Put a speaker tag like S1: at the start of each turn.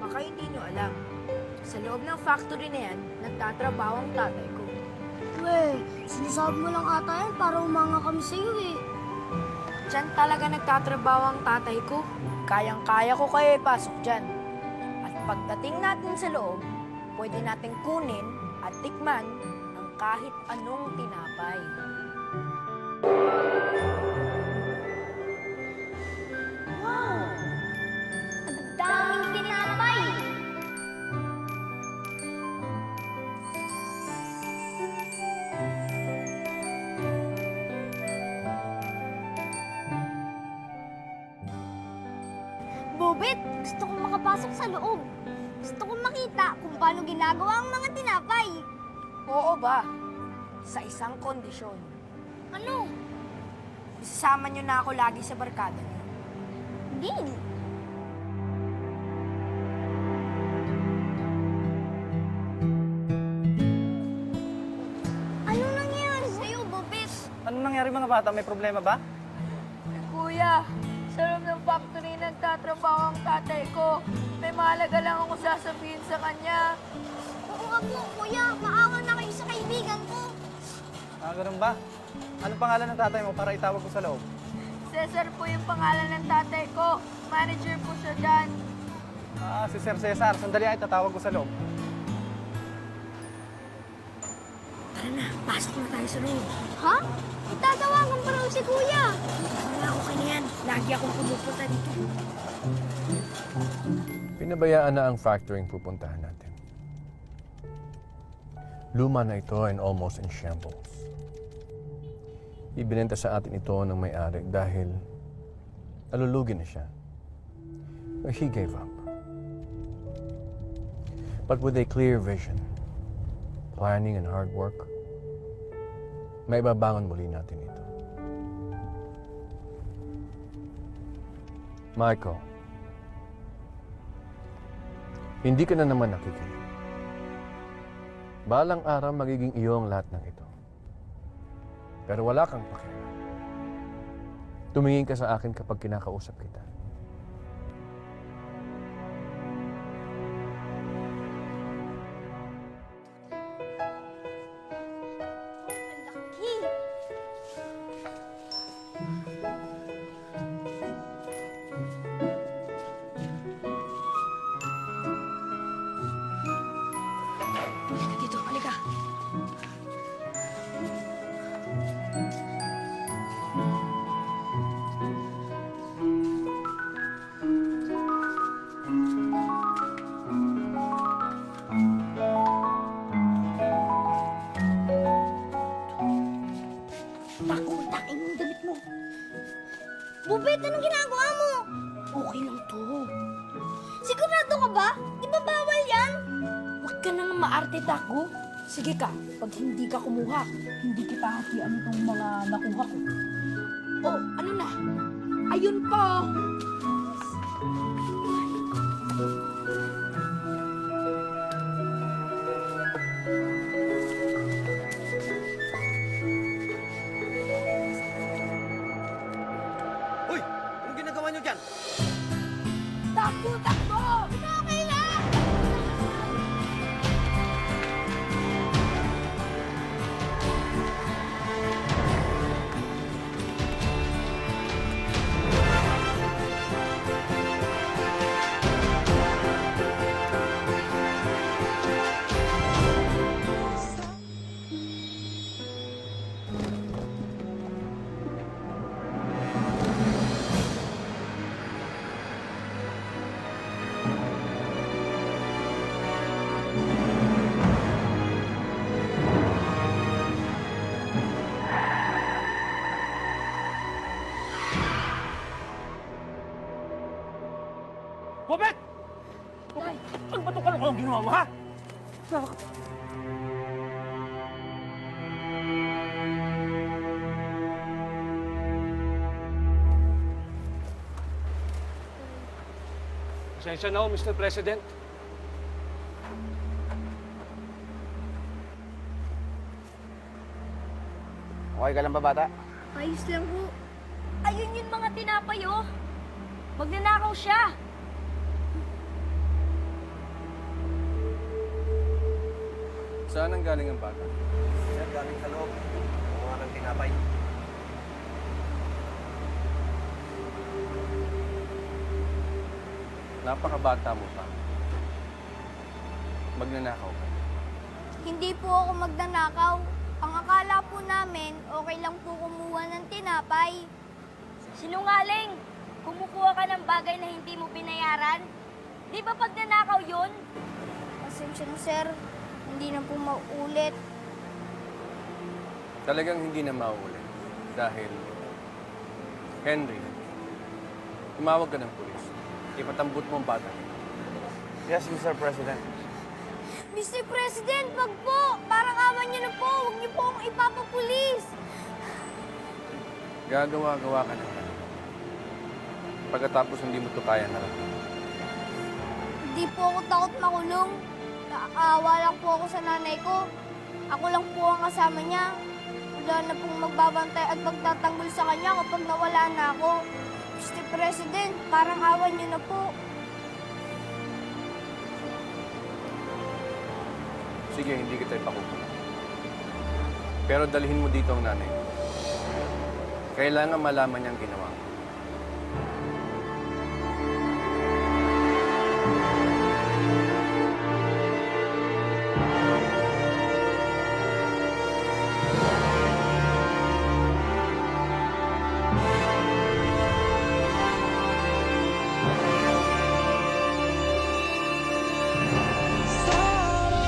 S1: Baka hindi nyo alam. Sa loob ng factory na yan, nagtatrabaho ang tatay ko.
S2: Weh, sinasabi mo lang ata yan para umanga kami sa'yo eh.
S1: Diyan talaga nagtatrabaho ang tatay ko. Kayang-kaya ko kayo ipasok dyan. At pagdating natin sa loob, pwede nating kunin at tikman ang kahit anong tinapay.
S2: Wow! Ang daming tinapay! Bobet, gusto kong makapasok sa loob. Gusto kong makita kung paano ginagawa ang mga tinapay.
S1: Oo ba? Sa isang kondisyon.
S2: Ano?
S1: Isasama nyo na ako lagi sa barkada niyo.
S2: Din. Anong nangyari sa'yo, Bobet?
S3: Ano nangyari mga bata? May problema ba?
S1: Kuya, sa loob ng factory nagtatrabaho ang tatay ko. May mahalaga lang ako sasabihin sa kanya.
S2: Oo nga po, kuya. Maawa na kayo sa kaibigan ko.
S3: Ganun ba? Anong pangalan ng tatay mo para itawag ko sa loob?
S1: Cesar po yung pangalan ng tatay ko. Manager po siya dyan.
S3: Si Sir Cesar. Sandali ay tatawag ko sa loob.
S1: Tara na, pasok na tayo sa loob.
S2: Ha? Itatawagan pa raw si kuya.
S1: Wala ako kanya yan. Lagi akong pumupunta dito.
S4: Pinabayaan na ang factoring pupuntahan natin. Luma na ito and almost in shambles. Ibinenta sa atin ito ng may-ari dahil nalulugi na siya. He gave up. But with a clear vision, planning and hard work, may babangon muli natin ito. Michael, hindi ka na naman nakikinig. Balang araw magiging iyo ang lahat ng ito. Pero wala kang pakialam. Tumingin ka sa akin kapag kinakausap kita.
S2: Laki.
S1: Halika dito, halika.
S2: Takutain yung damit mo. Bobet, anong ginagawa mo?
S1: Okay lang to.
S2: Sigurado ka ba? Di ba bawal yan?
S1: Huwag ka nang maarte, Tago. Sige ka, pag hindi ka kumuha, hindi kita hatian itong mga nakuha ko. Oh, ano na? Ayun po!
S3: Hoy! Anong ginagawa niyo dyan?
S1: Takbo! Takbo!
S2: Okay lang!
S3: Bobet! Ang bato ka lang ang ginawa mo, ha?
S5: Pasensya na ho, Mr. President.
S3: Okay ka lang ba, bata?
S2: Ayos lang ho. Ayun yung mga tinapay, oh. Magnanakaw siya.
S4: Saan ang galing ang bata?
S5: Sir, galing sa loob. Kumuha ng tinapay.
S4: Napakabata mo pa. Magnanakaw ka.
S2: Hindi po ako magnanakaw. Ang akala po namin, okay lang po kumuha ng tinapay.
S6: Sinungaling! Kumukuha ka ng bagay na hindi mo binayaran? Di ba pag nanakaw yun?
S2: Pasensya na, sir. Hindi na po maulit.
S4: Talagang hindi na mauulit. Dahil, Henry, tumawag ka ng pulis. Ipatambut mo ang bata.
S5: Yes, Mr. President.
S2: Mr. President, wag po! Parang awan niyo na po! Huwag niyo po akong ipapapulis!
S4: Gagawa-gawa ka ng pagkatapos hindi mo ito kaya na.
S2: Hindi po ako takot makulong. Naaawa lang po ako sa nanay ko. Ako lang po ang kasama niya. Wala na pong magbabantay at magtatanggol sa kanya kapag nawala na ako. Mr. President, parang awan niyo na po.
S4: Sige, hindi kita ipakukulong. Pero dalhin mo dito ang nanay mo. Kailangan malaman niya ang ginawa mo.